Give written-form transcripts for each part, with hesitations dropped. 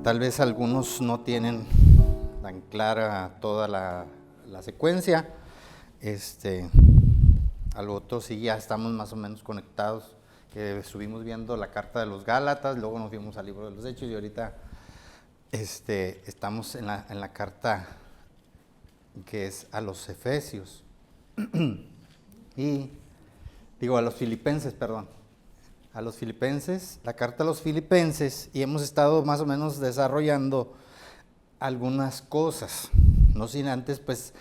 Tal vez algunos no tienen tan clara toda la secuencia. A lo otro sí ya estamos más o menos conectados. Estuvimos viendo la carta de los Gálatas, luego nos fuimos al libro de los Hechos y ahorita estamos en la carta que es a los Efesios. A los Filipenses, perdón. A los Filipenses, la carta a los Filipenses, y hemos estado más o menos desarrollando algunas cosas, no sin antes pues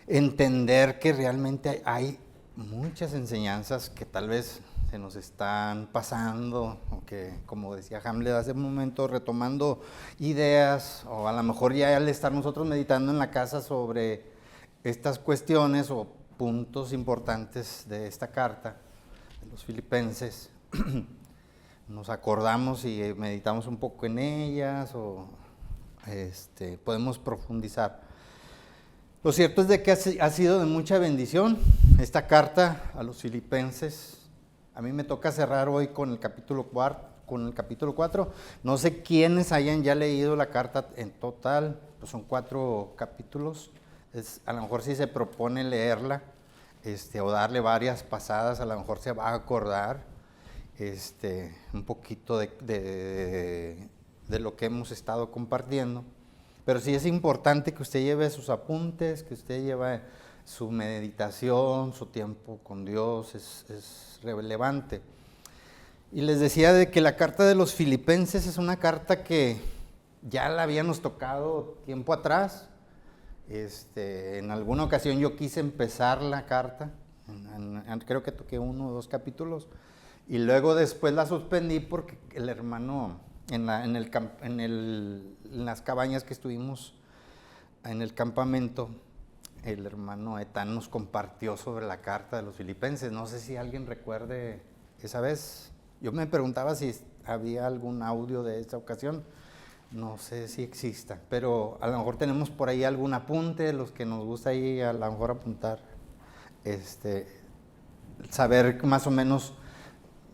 entender que realmente hay muchas enseñanzas que tal vez se nos están pasando, o que, como decía Hamlet hace un momento, retomando ideas, o a lo mejor ya al estar nosotros meditando en la casa sobre estas cuestiones o puntos importantes de esta carta de los Filipenses, nos acordamos y meditamos un poco en ellas o podemos profundizar. Lo cierto es de que ha sido de mucha bendición esta carta a los Filipenses. A mí me toca cerrar hoy con el capítulo 4. No sé quiénes hayan ya leído la carta en total, pues son 4 capítulos. A lo mejor si se propone leerla o darle varias pasadas, a lo mejor se va a acordar un poquito de lo que hemos estado compartiendo. Pero sí es importante que usted lleve sus apuntes, que usted lleve su meditación, su tiempo con Dios, es relevante. Y les decía de que la carta de los Filipenses es una carta que ya la habíamos tocado tiempo atrás. En alguna ocasión yo quise empezar la carta, creo que toqué 1 o 2 capítulos, y luego después la suspendí porque el hermano, en las cabañas que estuvimos en el campamento, el hermano Etán nos compartió sobre la carta de los Filipenses. No sé si alguien recuerde esa vez. Yo me preguntaba si había algún audio de esa ocasión. No sé si exista, pero a lo mejor tenemos por ahí algún apunte, los que nos gusta ahí a lo mejor apuntar, saber más o menos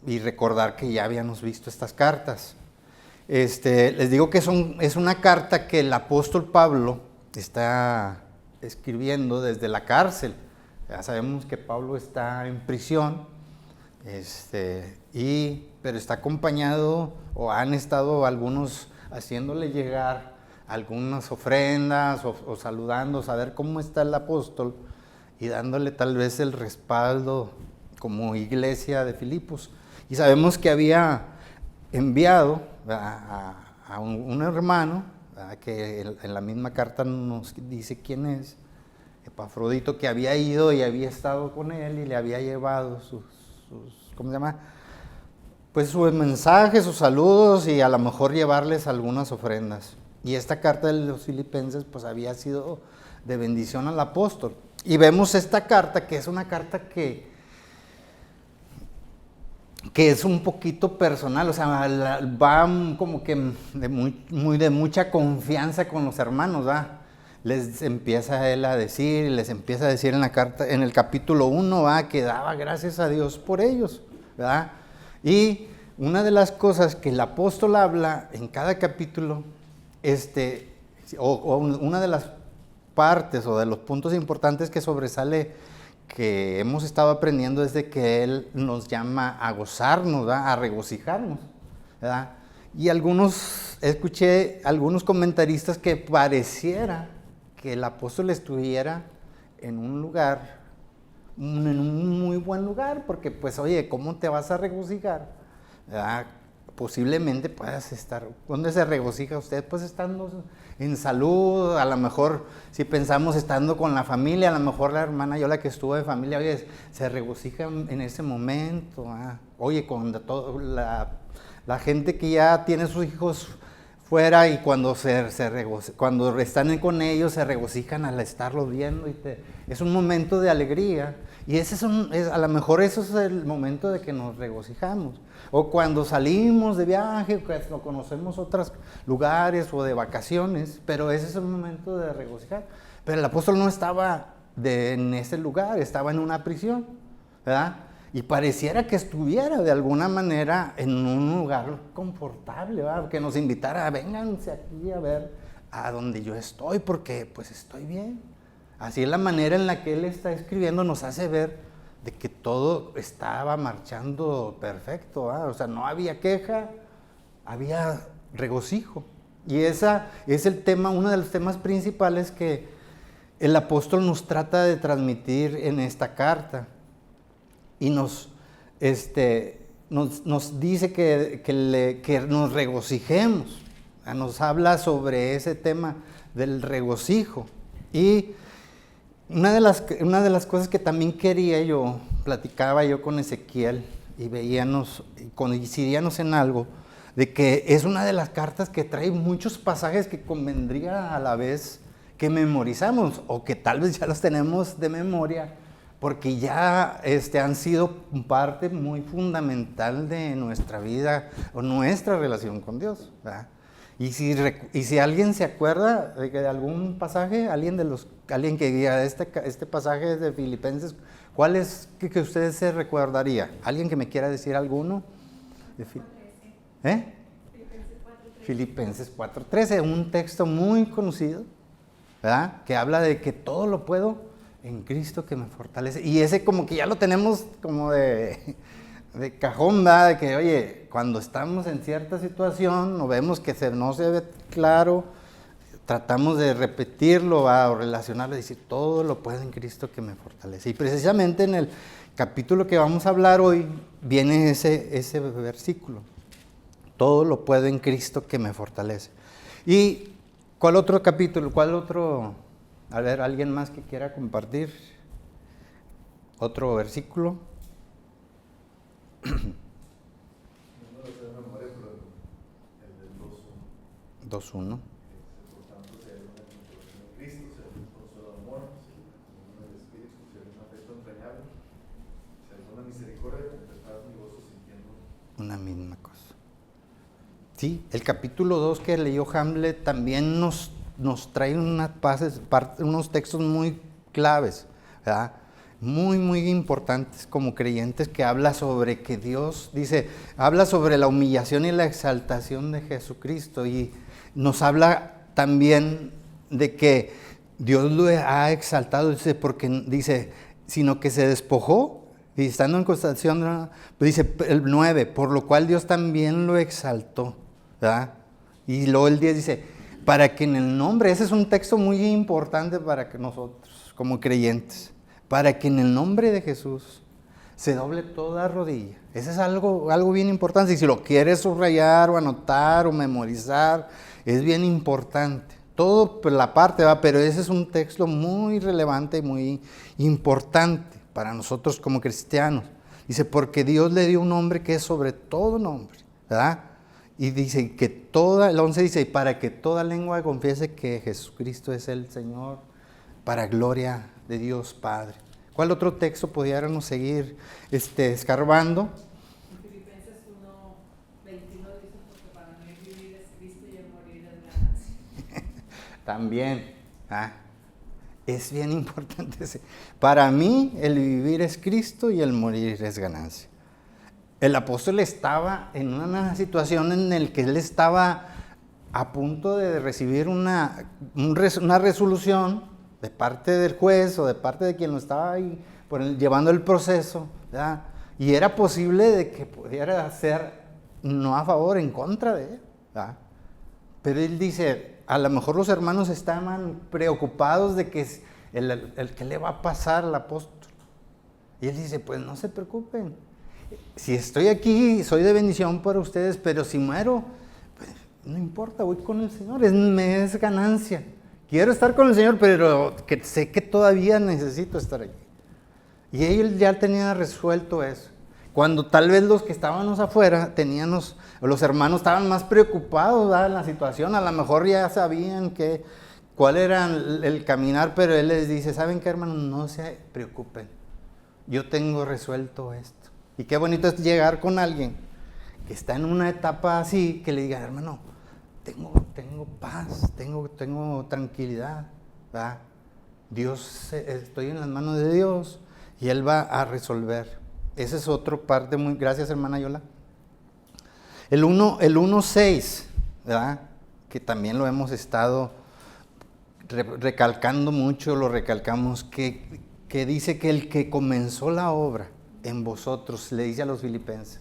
y recordar que ya habíamos visto estas cartas. Les digo que es una carta que el apóstol Pablo está escribiendo desde la cárcel. Ya sabemos que Pablo está en prisión, pero está acompañado, o han estado algunos haciéndole llegar algunas ofrendas o saludando, saber cómo está el apóstol y dándole tal vez el respaldo como iglesia de Filipos. Y sabemos que había enviado a un hermano, que en la misma carta nos dice quién es, Epafrodito, que había ido y había estado con él y le había llevado sus ¿cómo se llama? Pues sus mensajes, sus saludos y a lo mejor llevarles algunas ofrendas. Y esta carta de los Filipenses pues había sido de bendición al apóstol. Y vemos esta carta, que es una carta que es un poquito personal, o sea, va como que de mucha confianza con los hermanos, ¿verdad? Les empieza él a decir, en la carta, en el capítulo 1, que daba gracias a Dios por ellos, ¿verdad? Y una de las cosas que el apóstol habla en cada capítulo, o una de las partes o de los puntos importantes que sobresale, que hemos estado aprendiendo, es de que él nos llama a gozarnos, ¿verdad? A regocijarnos, ¿verdad? Y escuché algunos comentaristas que pareciera que el apóstol estuviera en un lugar, en un muy buen lugar, porque pues oye, ¿cómo te vas a regocijar? ¿Verdad? Posiblemente puedas estar, ¿dónde se regocija usted? Pues estando en salud, a lo mejor si pensamos estando con la familia, a lo mejor la hermana Yola que estuvo de familia, oye, se regocija en ese momento, oye, cuando la gente que ya tiene sus hijos fuera y cuando cuando están con ellos se regocijan al estarlos viendo, es un momento de alegría, y a lo mejor eso es el momento de que nos regocijamos. O cuando salimos de viaje, cuando conocemos otros lugares o de vacaciones, pero ese es el momento de regocijar. Pero el apóstol no estaba en ese lugar, estaba en una prisión, ¿verdad? Y pareciera que estuviera de alguna manera en un lugar confortable, ¿verdad? Que nos invitara, vénganse aquí a ver a donde yo estoy, porque pues estoy bien. Así es la manera en la que él está escribiendo, nos hace ver de que todo estaba marchando perfecto, ¿verdad? O sea, no había queja, había regocijo. Y esa es el tema, uno de los temas principales que el apóstol nos trata de transmitir en esta carta. Y nos dice que nos regocijemos. Nos habla sobre ese tema del regocijo. Y una de las cosas que también platicaba yo con Ezequiel y coincidíamos en algo, de que es una de las cartas que trae muchos pasajes que convendría a la vez que memorizamos, o que tal vez ya los tenemos de memoria, porque ya han sido parte muy fundamental de nuestra vida o nuestra relación con Dios, ¿verdad? Y si alguien se acuerda de algún pasaje, alguien que diga este pasaje de Filipenses, ¿cuál es que usted se recordaría? ¿Alguien que me quiera decir alguno? Filipenses 4:13, un texto muy conocido, ¿verdad? Que habla de que todo lo puedo en Cristo que me fortalece. Y ese como que ya lo tenemos como de cajón, ¿verdad? De que, oye, cuando estamos en cierta situación o vemos que no se ve claro, tratamos de repetirlo, ¿verdad? O relacionarlo y decir, todo lo puedo en Cristo que me fortalece. Y precisamente en el capítulo que vamos a hablar hoy viene ese versículo. Todo lo puedo en Cristo que me fortalece. ¿Y cuál otro capítulo? ¿Cuál otro? A ver, ¿alguien más que quiera compartir? ¿Otro versículo? No lo sé de memoria, pero el del 2:1. 2:1. Por tanto, si hay una consolación en Cristo, si hay un consuelo de amor, si hay una del Espíritu, si hay un afecto entrañable, si hay una misericordia, completad mi gozo sintiendo una misma cosa. Sí, el capítulo 2 que leyó Hamlet también nos trae unos textos muy claves, ¿verdad? Muy, muy importantes como creyentes, que habla sobre que Dios, habla sobre la humillación y la exaltación de Jesucristo, y nos habla también de que Dios lo ha exaltado, sino que se despojó, y estando en constatación, dice el 9, por lo cual Dios también lo exaltó, ¿verdad? Y luego el 10 dice, para que en el nombre, ese es un texto muy importante para que nosotros como creyentes, para que en el nombre de Jesús se doble toda rodilla. Ese es algo bien importante, y si lo quieres subrayar o anotar o memorizar, es bien importante. Todo por la parte, ¿va? Pero ese es un texto muy relevante y muy importante para nosotros como cristianos. Dice, porque Dios le dio un nombre que es sobre todo nombre, ¿verdad? Y dice que el 11 dice, para que toda lengua confiese que Jesucristo es el Señor, para gloria de Dios Padre. ¿Cuál otro texto pudiéramos seguir escarbando? Filipenses 1:21 dice, porque para mí el vivir es Cristo y el morir es ganancia. También, es bien importante ese. Para mí el vivir es Cristo y el morir es ganancia. El apóstol estaba en una situación en la que él estaba a punto de recibir una resolución de parte del juez o de parte de quien lo estaba ahí llevando el proceso, ¿verdad? Y era posible de que pudiera ser no a favor, en contra de él, ¿verdad? Pero él dice, a lo mejor los hermanos estaban preocupados de que qué le va a pasar al apóstol. Y él dice, pues no se preocupen. Si estoy aquí, soy de bendición para ustedes, pero si muero, pues no importa, voy con el Señor, me es ganancia. Quiero estar con el Señor, pero sé que todavía necesito estar allí. Y él ya tenía resuelto eso. Cuando tal vez los que estábamos afuera, los hermanos estaban más preocupados, ¿verdad?, en la situación, a lo mejor ya sabían cuál era el caminar, pero él les dice, ¿saben qué, hermanos? No se preocupen, yo tengo resuelto esto. Y qué bonito es llegar con alguien que está en una etapa así, que le diga, hermano, tengo paz, tengo tranquilidad, ¿verdad? Estoy en las manos de Dios y Él va a resolver. ese es otro parte muy... Gracias, hermana Yola. El 1:6, ¿verdad? Que también lo hemos estado recalcando mucho, lo recalcamos, que dice que el que comenzó la obra en vosotros, le dice a los filipenses.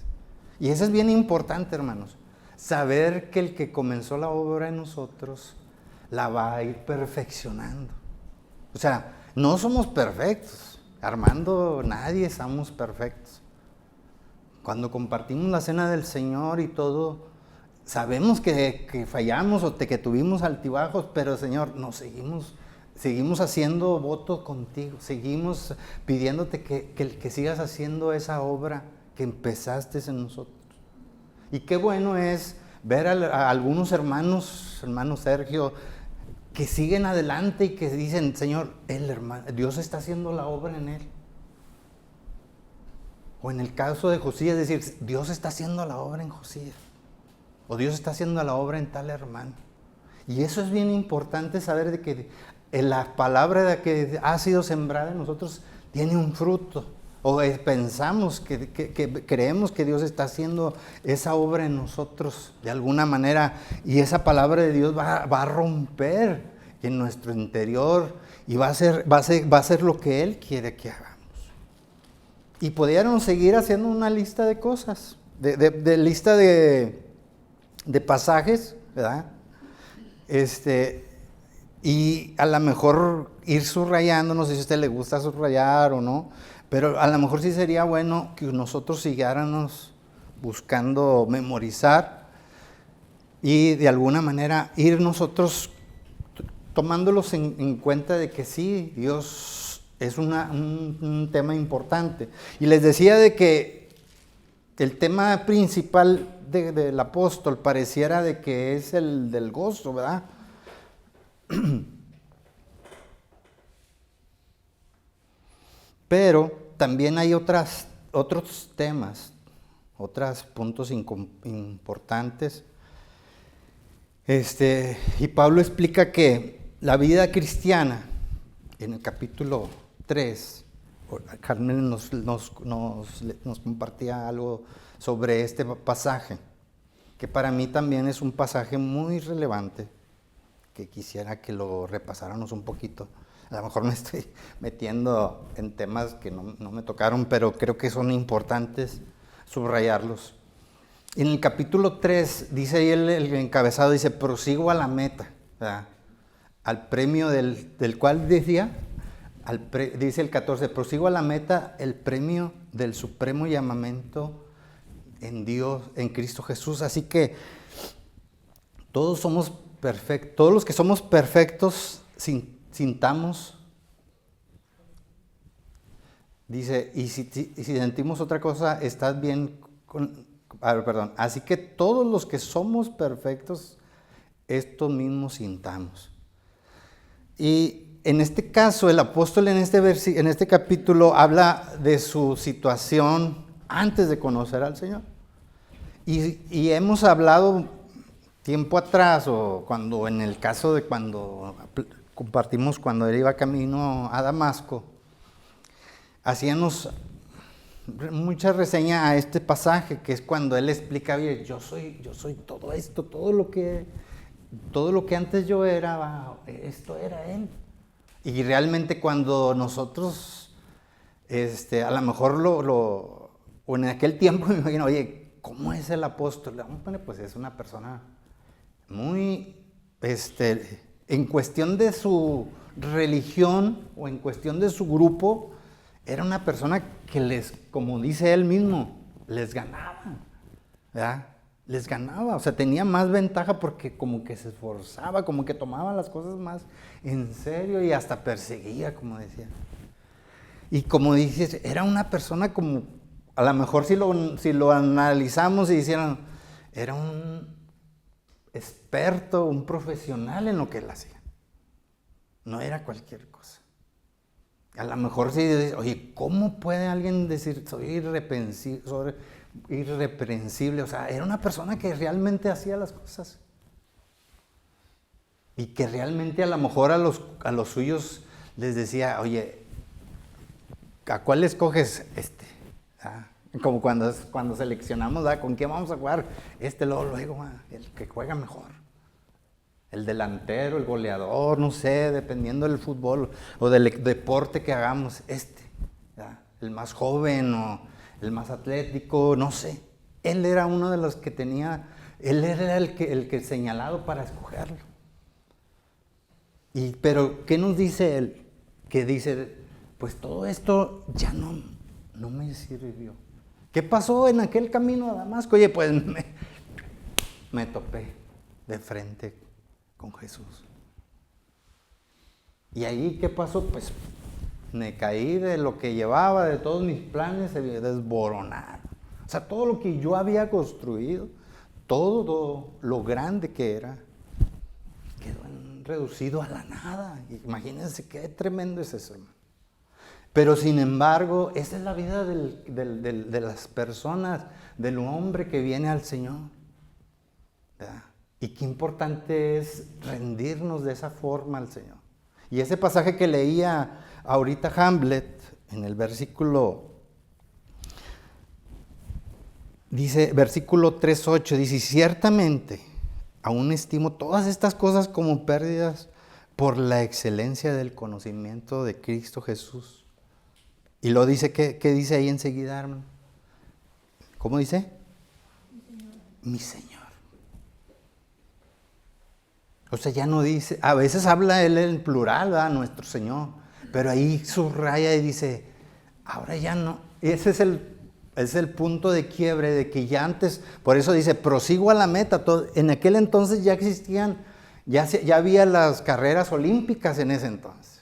Y eso es bien importante, hermanos. Saber que el que comenzó la obra en nosotros la va a ir perfeccionando. O sea, no somos perfectos. Armando, nadie somos perfectos. Cuando compartimos la cena del Señor y todo, sabemos que fallamos o que tuvimos altibajos, pero Señor, nos seguimos haciendo voto contigo, seguimos pidiéndote que sigas haciendo esa obra que empezaste en nosotros. Y qué bueno es ver a algunos hermanos, hermano Sergio, que siguen adelante y que dicen, Señor, Dios está haciendo la obra en él. O en el caso de Josías, decir, Dios está haciendo la obra en Josías. O Dios está haciendo la obra en tal hermano. Y eso es bien importante saber de que la palabra de que ha sido sembrada en nosotros tiene un fruto. O pensamos que creemos que Dios está haciendo esa obra en nosotros de alguna manera. Y esa palabra de Dios va a romper en nuestro interior y va a ser lo que Él quiere que hagamos. Y podríamos seguir haciendo una lista de cosas, de lista de pasajes, ¿verdad? Y a lo mejor ir subrayando, no sé si a usted le gusta subrayar o no, pero a lo mejor sí sería bueno que nosotros siguiéramos buscando memorizar y de alguna manera ir nosotros tomándolos en cuenta de que sí, Dios es un tema importante. Y les decía de que el tema principal del apóstol pareciera de que es el del gozo, ¿verdad? Pero también hay otros temas, otros puntos importantes. Y Pablo explica que la vida cristiana, en el capítulo 3, Carmen nos compartía algo sobre este pasaje, que para mí también es un pasaje muy relevante, que quisiera que lo repasáramos un poquito. A lo mejor me estoy metiendo en temas que no me tocaron, pero creo que son importantes subrayarlos. En el capítulo 3, dice ahí el encabezado, dice, prosigo a la meta, ¿verdad? Al premio del cual decía, dice el 14, prosigo a la meta, el premio del supremo llamamiento en Dios, en Cristo Jesús. Así que todos somos perfectos, todos los que somos perfectos, sintamos, dice, y si sentimos otra cosa, estás bien así que todos los que somos perfectos, esto mismo sintamos. Y en este caso, el apóstol en este capítulo habla de su situación antes de conocer al Señor. Y hemos hablado tiempo atrás, o en el caso de cuando compartimos cuando él iba camino a Damasco, hacíamos mucha reseña a este pasaje, que es cuando él explica, bien, yo soy todo esto, todo lo que antes yo era, esto era él. Y realmente cuando nosotros, a lo mejor o en aquel tiempo me imagino, oye, ¿cómo es el apóstol? Pues es una persona muy, en cuestión de su religión o en cuestión de su grupo, era una persona que como dice él mismo, les ganaba, ¿verdad? Les ganaba, o sea, tenía más ventaja porque como que se esforzaba, como que tomaba las cosas más en serio y hasta perseguía, como decía. Y como dices, era una persona como, a lo mejor si lo analizamos y hicieran, era un experto, un profesional en lo que él hacía. No era cualquier cosa. A lo mejor si dices, oye, ¿cómo puede alguien decir soy irreprensible? O sea, era una persona que realmente hacía las cosas. Y que realmente a lo mejor a los suyos les decía, oye, ¿a cuál escoges? ¿verdad? Como cuando seleccionamos, ¿verdad? ¿Con quién vamos a jugar? Luego, ¿verdad? El que juega mejor. El delantero, el goleador, no sé, dependiendo del fútbol o del deporte que hagamos, ¿verdad? El más joven o el más atlético, no sé. Él era uno de los que tenía, él era el que señalado para escogerlo. Pero, ¿qué nos dice él? Que dice, pues todo esto ya no me sirvió. ¿Qué pasó en aquel camino a Damasco? Oye, pues me topé de frente con Jesús. ¿Y ahí qué pasó? Pues me caí de lo que llevaba, de todos mis planes se desboronaron. O sea, todo lo que yo había construido, todo lo grande que era, quedó reducido a la nada. Imagínense qué tremendo es eso, hermano. Pero sin embargo, esa es la vida de las personas, del hombre que viene al Señor, ¿verdad? Y qué importante es rendirnos de esa forma al Señor. Y ese pasaje que leía ahorita Hamlet, en el versículo 3:8, dice, ciertamente, aún estimo todas estas cosas como pérdidas por la excelencia del conocimiento de Cristo Jesús. Y lo dice, ¿qué dice ahí enseguida, hermano? ¿Cómo dice? Mi Señor. O sea, ya no dice, a veces habla él en plural, ¿verdad? Nuestro Señor, pero ahí subraya y dice, ahora ya no. Y ese es el punto de quiebre, de que ya antes, por eso dice, prosigo a la meta. En aquel entonces ya existían, ya había las carreras olímpicas en ese entonces.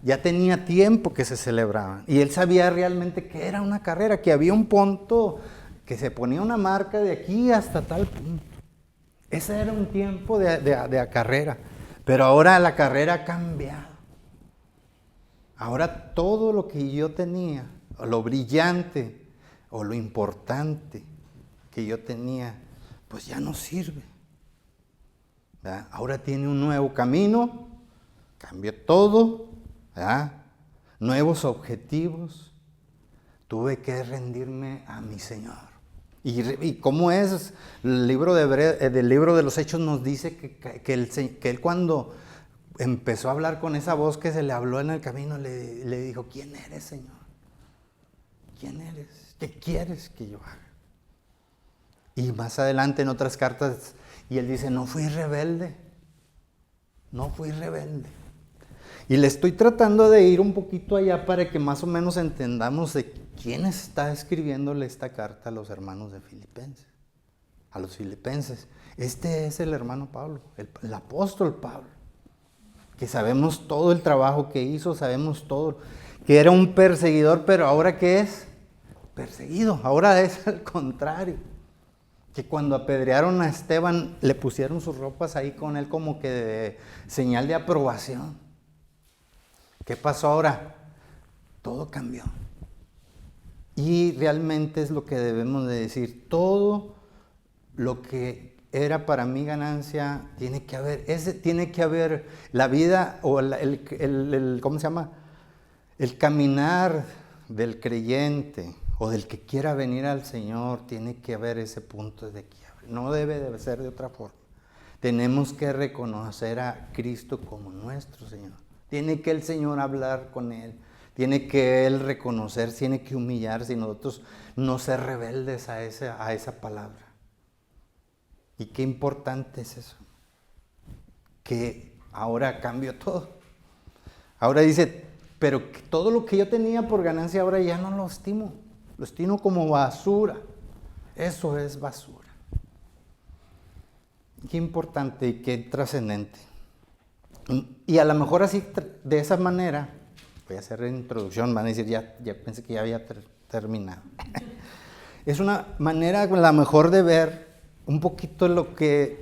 Ya tenía tiempo que se celebraban. Y él sabía realmente que era una carrera, que había un punto, que se ponía una marca de aquí hasta tal punto. Ese era un tiempo de carrera. Pero ahora la carrera ha cambiado. Ahora todo lo que yo tenía, o lo brillante, o lo importante que yo tenía, pues ya no sirve, ¿verdad? Ahora tiene un nuevo camino, cambió todo, ¿verdad? Nuevos objetivos. Tuve que rendirme a mi Señor. Y cómo es, el libro del libro de los Hechos nos dice que él cuando empezó a hablar con esa voz que se le habló en el camino, le dijo, ¿quién eres, Señor? ¿Quién eres? ¿Qué quieres que yo haga? Y más adelante en otras cartas, y él dice, no fui rebelde. Y le estoy tratando de ir un poquito allá para que más o menos entendamos de quién está escribiéndole esta carta a los hermanos de Filipenses, a los filipenses. Este es el hermano Pablo, el apóstol Pablo, que sabemos todo el trabajo que hizo, sabemos todo, que era un perseguidor, pero ahora ¿qué es? Perseguido, ahora es al contrario. Que cuando apedrearon a Esteban, le pusieron sus ropas ahí con él como que de señal de aprobación. ¿Qué pasó ahora? Todo cambió. Y realmente es lo que debemos de decir. Todo lo que era para mí ganancia, tiene que haber la vida o ¿cómo se llama? El caminar del creyente o del que quiera venir al Señor, tiene que haber ese punto de quiebre. No debe de ser de otra forma. Tenemos que reconocer a Cristo como nuestro Señor. Tiene que el Señor hablar con Él. Tiene que Él reconocer, tiene que humillarse y nosotros no ser rebeldes a esa palabra. Y qué importante es eso. Que ahora cambió todo. Ahora dice, pero todo lo que yo tenía por ganancia ahora ya no lo estimo. Lo estimo como basura. Eso es basura. Qué importante y qué trascendente. Y a lo mejor así, de esa manera, voy a hacer la introducción, van a decir, ya pensé que ya había terminado. Es una manera a lo mejor de ver un poquito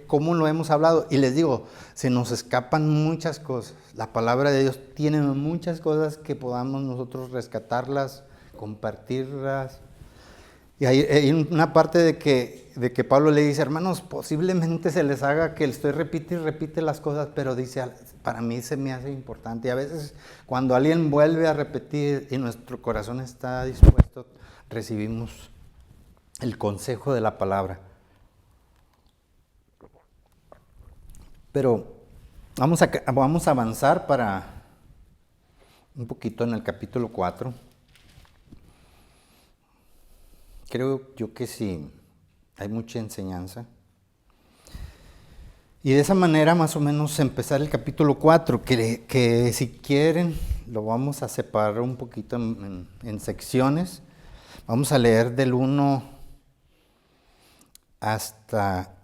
cómo lo hemos hablado. Y les digo, se nos escapan muchas cosas. La palabra de Dios tiene muchas cosas que podamos nosotros rescatarlas, compartirlas Y hay una parte de que Pablo le dice, hermanos, posiblemente se les haga que estoy repite y repite las cosas, pero dice, para mí se me hace importante. Y a veces cuando alguien vuelve a repetir y nuestro corazón está dispuesto, recibimos el consejo de la palabra. Pero vamos a avanzar para un poquito en el capítulo 4. Creo yo que sí, hay mucha enseñanza. Y de esa manera más o menos empezar el capítulo 4, que si quieren lo vamos a separar un poquito en secciones. Vamos a leer del 1 hasta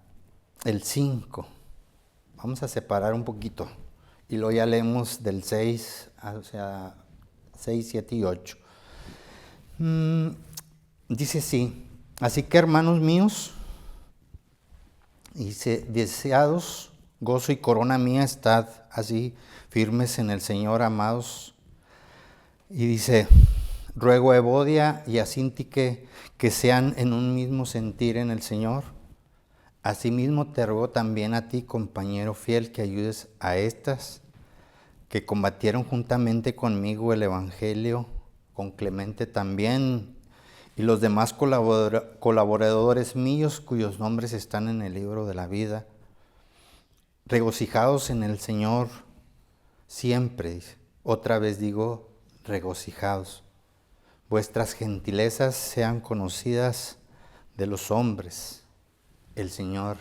el 5. Vamos a separar un poquito. Y luego ya leemos del 6, o sea, 6, 7 y 8. Dice así, así que hermanos míos, dice, deseados, gozo y corona mía, estad así firmes en el Señor, amados. Y dice, ruego a Evodia y a Síntique que sean en un mismo sentir en el Señor. Asimismo te ruego también a ti, compañero fiel, que ayudes a estas que combatieron juntamente conmigo el Evangelio, con Clemente también, y los demás colaboradores míos cuyos nombres están en el libro de la vida. Regocijados en el Señor siempre, dice. Otra vez digo, regocijados. Vuestras gentilezas sean conocidas de los hombres. El Señor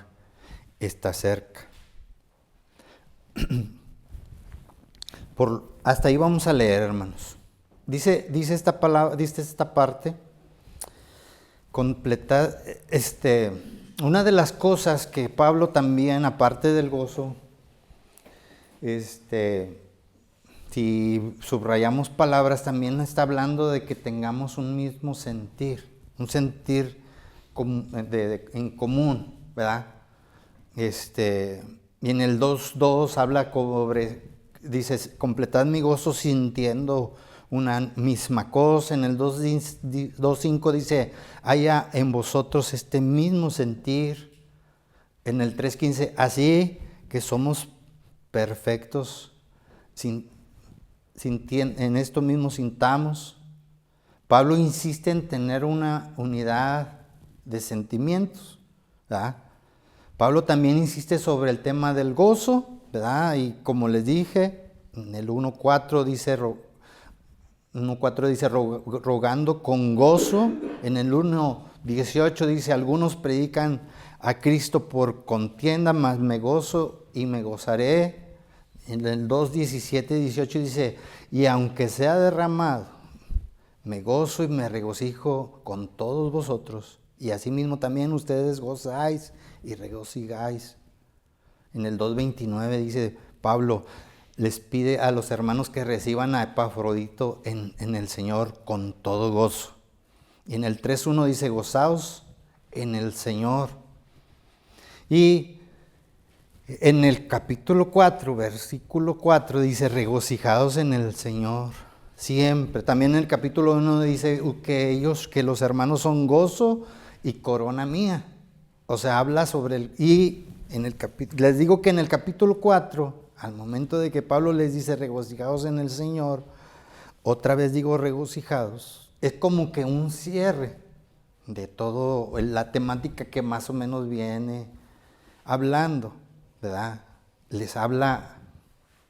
está cerca. Hasta ahí vamos a leer, hermanos. Dice esta palabra, dice esta parte. Completa, una de las cosas que Pablo también, aparte del gozo, si subrayamos palabras, también está hablando de que tengamos un mismo sentir, un sentir en común, ¿verdad? Y en el 2.2 habla dice, completad mi gozo sintiendo una misma cosa. En el 2.5 dice, haya en vosotros este mismo sentir. En el 3.15, así que somos perfectos, en esto mismo sintamos. Pablo insiste en tener una unidad de sentimientos, ¿verdad? Pablo también insiste sobre el tema del gozo, ¿verdad? Y como les dije, en el 1.4 dice rogando con gozo. En el 1.18 dice, algunos predican a Cristo por contienda, mas me gozo y me gozaré. En el 2.17 y 18 dice, y aunque sea derramado, me gozo y me regocijo con todos vosotros. Y asimismo también ustedes gozáis y regocijáis. En el 2.29 dice Pablo, les pide a los hermanos que reciban a Epafrodito en el Señor con todo gozo. Y en el 3.1 dice, gozaos en el Señor. Y en el capítulo 4, versículo 4 dice, regocijados en el Señor siempre. También en el capítulo 1 dice que los hermanos son gozo y corona mía. O sea, habla sobre les digo que en el capítulo 4, al momento de que Pablo les dice regocijados en el Señor, otra vez digo regocijados, es como que un cierre de todo la temática que más o menos viene hablando, ¿verdad? Les habla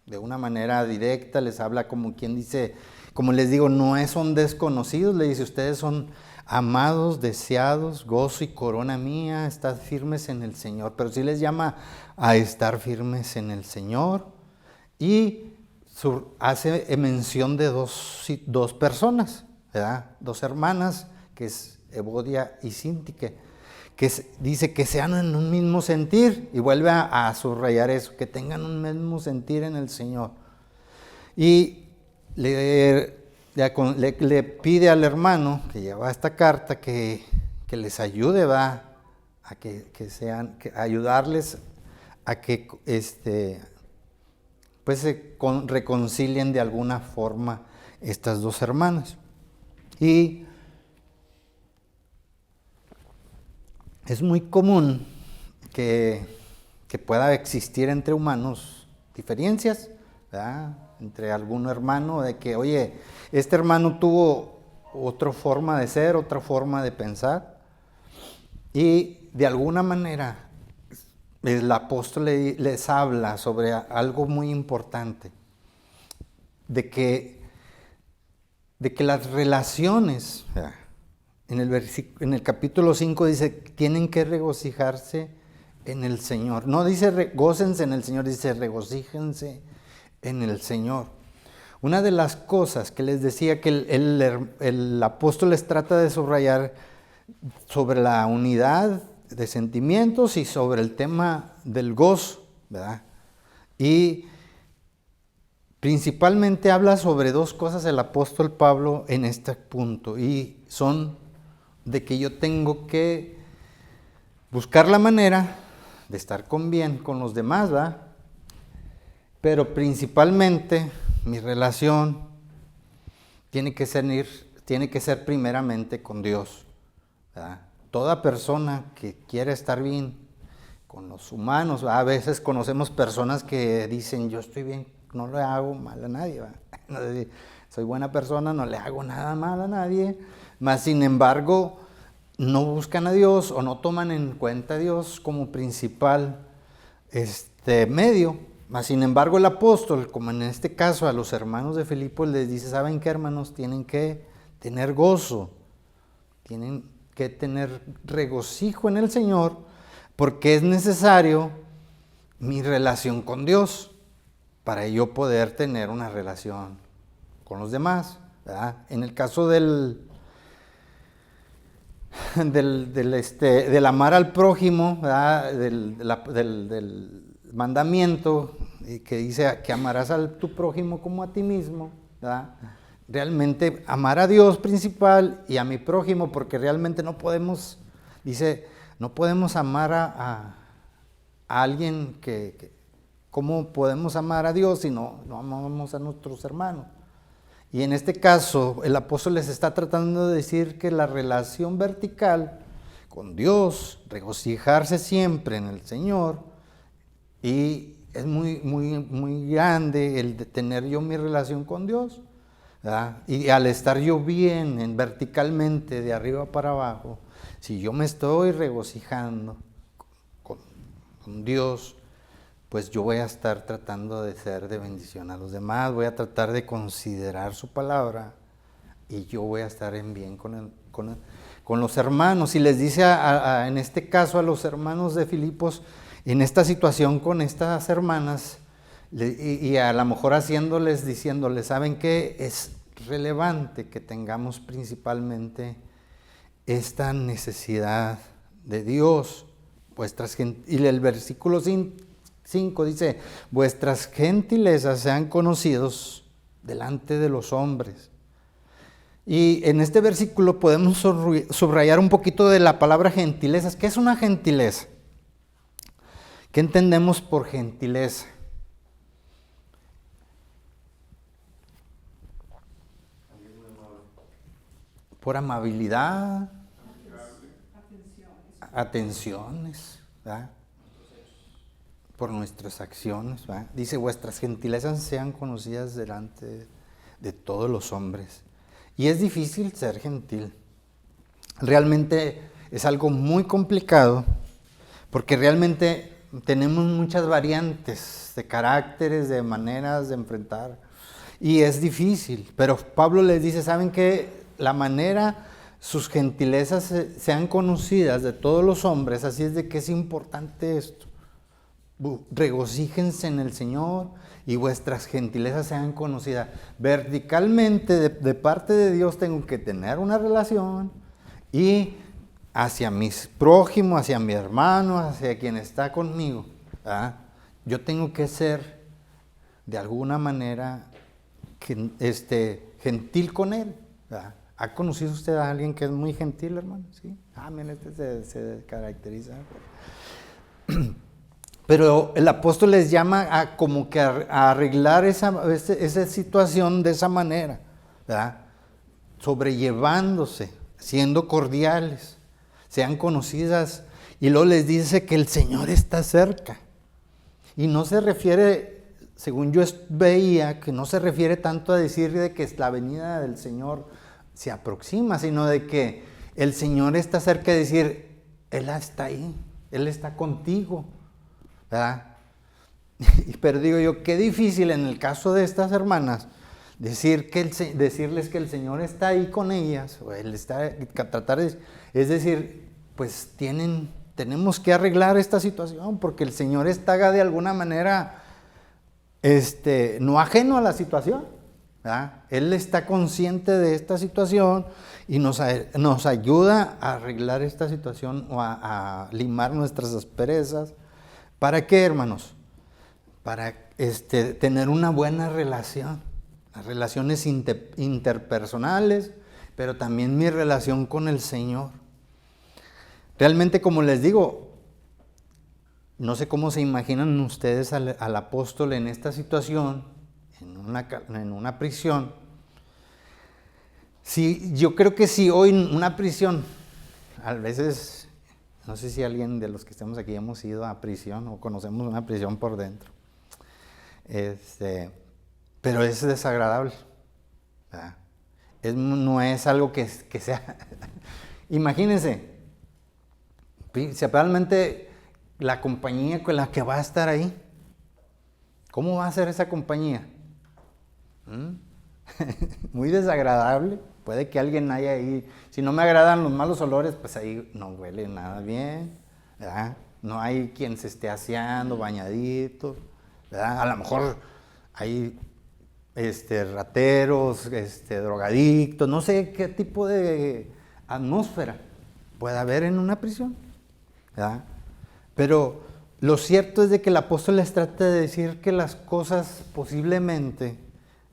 de una manera directa, les habla como quien dice, como les digo, no son desconocidos, le dice, ustedes son amados, deseados, gozo y corona mía, estad firmes en el Señor. Pero sí les llama a estar firmes en el Señor. Y hace mención de dos personas, ¿verdad? Dos hermanas, que es Evodia y Síntique, que dice que sean en un mismo sentir. Y vuelve a subrayar eso, que tengan un mismo sentir en el Señor. Y le pide al hermano que lleva esta carta que les ayude, ¿va? A que ayudarles a que pues se reconcilien de alguna forma estas dos hermanas. Y es muy común que pueda existir entre humanos diferencias, ¿verdad? Entre algún hermano, de que, oye, este hermano tuvo otra forma de ser, otra forma de pensar, y de alguna manera el apóstol les habla sobre algo muy importante, de que las relaciones, ¿verdad? En el capítulo 5 dice, tienen que regocijarse en el Señor. No dice gócense en el Señor, dice regocíjense en el Señor. Una de las cosas que les decía que el apóstol les trata de subrayar sobre la unidad de sentimientos y sobre el tema del gozo, ¿verdad? Y principalmente habla sobre dos cosas el apóstol Pablo en este punto, y son de que yo tengo que buscar la manera de estar bien con los demás, ¿verdad? Pero principalmente mi relación tiene que ser primeramente con Dios, ¿verdad? Toda persona que quiere estar bien con los humanos, ¿verdad? A veces conocemos personas que dicen, yo estoy bien, no le hago mal a nadie, ¿verdad? Soy buena persona, no le hago nada mal a nadie, mas sin embargo no buscan a Dios o no toman en cuenta a Dios como principal medio. Mas sin embargo el apóstol, como en este caso a los hermanos de Filipos, les dice, ¿saben qué, hermanos? Tienen que tener gozo, tienen que tener regocijo en el Señor, porque es necesario mi relación con Dios para yo poder tener una relación con los demás, ¿verdad? En el caso del amar al prójimo, ¿verdad? Del mandamiento que dice que amarás a tu prójimo como a ti mismo, ¿verdad? Realmente amar a Dios principal y a mi prójimo, porque realmente no podemos, no podemos amar a alguien ¿cómo podemos amar a Dios si no amamos a nuestros hermanos? Y en este caso, el apóstol les está tratando de decir que la relación vertical con Dios, regocijarse siempre en el Señor, y es muy, muy, muy grande el de tener yo mi relación con Dios, ¿verdad? Y al estar yo bien, verticalmente, de arriba para abajo, si yo me estoy regocijando con Dios, pues yo voy a estar tratando de ser de bendición a los demás, voy a tratar de considerar su palabra, y yo voy a estar en bien con los hermanos. Y les dice en este caso a los hermanos de Filipos, en esta situación con estas hermanas, y a lo mejor diciéndoles, ¿saben qué? Es relevante que tengamos principalmente esta necesidad de Dios. Y el versículo 5 dice, vuestras gentilezas sean conocidos delante de los hombres. Y en este versículo podemos subrayar un poquito de la palabra gentilezas. ¿Qué es una gentileza? ¿Qué entendemos por gentileza? Por amabilidad, atenciones, ¿verdad? Por nuestras acciones, ¿verdad? Dice, vuestras gentilezas sean conocidas delante de todos los hombres. Y es difícil ser gentil. Realmente es algo muy complicado, porque realmente tenemos muchas variantes de caracteres, de maneras de enfrentar, y es difícil. Pero Pablo les dice, ¿saben qué? La manera, sus gentilezas sean conocidas de todos los hombres, así es de que es importante esto. Regocíjense en el Señor y vuestras gentilezas sean conocidas. Verticalmente, de parte de Dios, tengo que tener una relación, y hacia mis prójimos, hacia mi hermano, hacia quien está conmigo, ¿verdad? Yo tengo que ser de alguna manera gentil con él, ¿verdad? ¿Ha conocido usted a alguien que es muy gentil, hermano? Sí. Mira, se caracteriza. Pero el apóstol les llama a como que a arreglar esa situación de esa manera, ¿verdad? Sobrellevándose, siendo cordiales, sean conocidas Y luego les dice que el Señor está cerca. Y no se refiere, según yo veía, que no se refiere tanto a decir de que la venida del Señor se aproxima, sino de que el Señor está cerca de decir, Él está ahí, Él está contigo, ¿verdad? Pero digo yo, qué difícil en el caso de estas hermanas, decirles que el Señor está ahí con ellas, o Él está, es decir, pues tenemos que arreglar esta situación, porque el Señor está de alguna manera, no ajeno a la situación, ¿verdad? Él está consciente de esta situación y nos ayuda a arreglar esta situación o a limar nuestras asperezas. ¿Para qué, hermanos? Para tener una buena relación, las relaciones interpersonales, pero también mi relación con el Señor. Realmente, como les digo, no sé cómo se imaginan ustedes al apóstol en esta situación, en una prisión. Yo creo que si hoy una prisión, a veces, no sé si alguien de los que estamos aquí hemos ido a prisión o conocemos una prisión por dentro, pero es desagradable, ¿verdad? No es algo que sea, imagínense, principalmente la compañía con la que va a estar ahí. ¿Cómo va a ser esa compañía? Muy desagradable. Puede que alguien haya ahí, si no me agradan los malos olores, pues ahí no huele nada bien, ¿verdad? No hay quien se esté aseando, bañadito, ¿verdad? A lo mejor hay rateros, drogadictos, no sé qué tipo de atmósfera puede haber en una prisión, ¿verdad? Pero lo cierto es de que el apóstol les trata de decir que las cosas posiblemente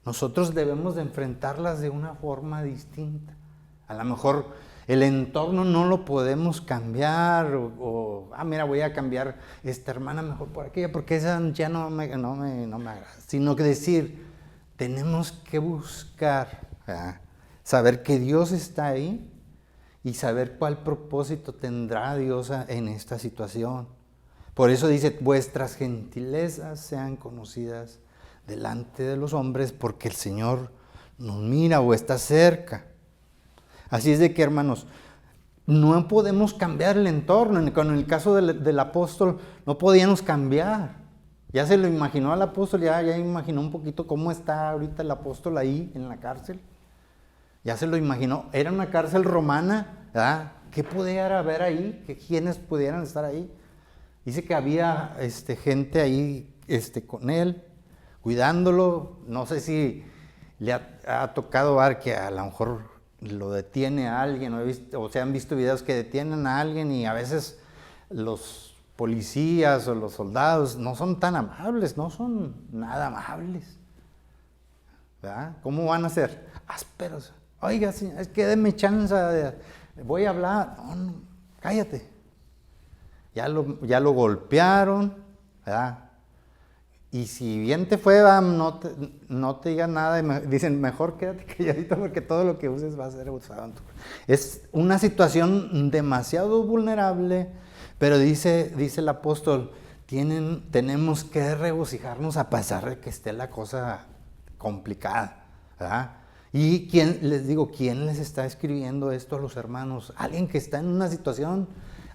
nosotros debemos de enfrentarlas de una forma distinta. A lo mejor el entorno no lo podemos cambiar mira, voy a cambiar esta hermana mejor por aquella porque esa ya no me agrada. Sino que decir, tenemos que buscar, ¿verdad? Saber que Dios está ahí y saber cuál propósito tendrá Dios en esta situación. Por eso dice, vuestras gentilezas sean conocidas delante de los hombres, porque el Señor nos mira o está cerca. Así es de que, hermanos, no podemos cambiar el entorno. Con el caso del apóstol, no podíamos cambiar. Ya se lo imaginó al apóstol, ya imaginó un poquito cómo está ahorita el apóstol ahí en la cárcel. Ya se lo imaginó. Era una cárcel romana, ¿verdad? ¿Qué pudiera haber ahí? ¿Quiénes pudieran estar ahí? Dice que había gente ahí con él, cuidándolo. No sé si le ha tocado ver que a lo mejor lo detiene a alguien, o se han visto videos que detienen a alguien y a veces los policías o los soldados no son tan amables, no son nada amables, ¿verdad? ¿Cómo van a ser? Ásperos. Oiga, señor, es que déme chance, voy a hablar. No, cállate. Ya lo golpearon, ¿verdad? Y si bien te fue, no te digan nada. Dicen, mejor quédate calladito porque todo lo que uses va a ser usado. Es una situación demasiado vulnerable, pero dice el apóstol, tenemos que regocijarnos a pesar de que esté la cosa complicada, ¿verdad? Y ¿quién les está escribiendo esto a los hermanos? Alguien que está en una situación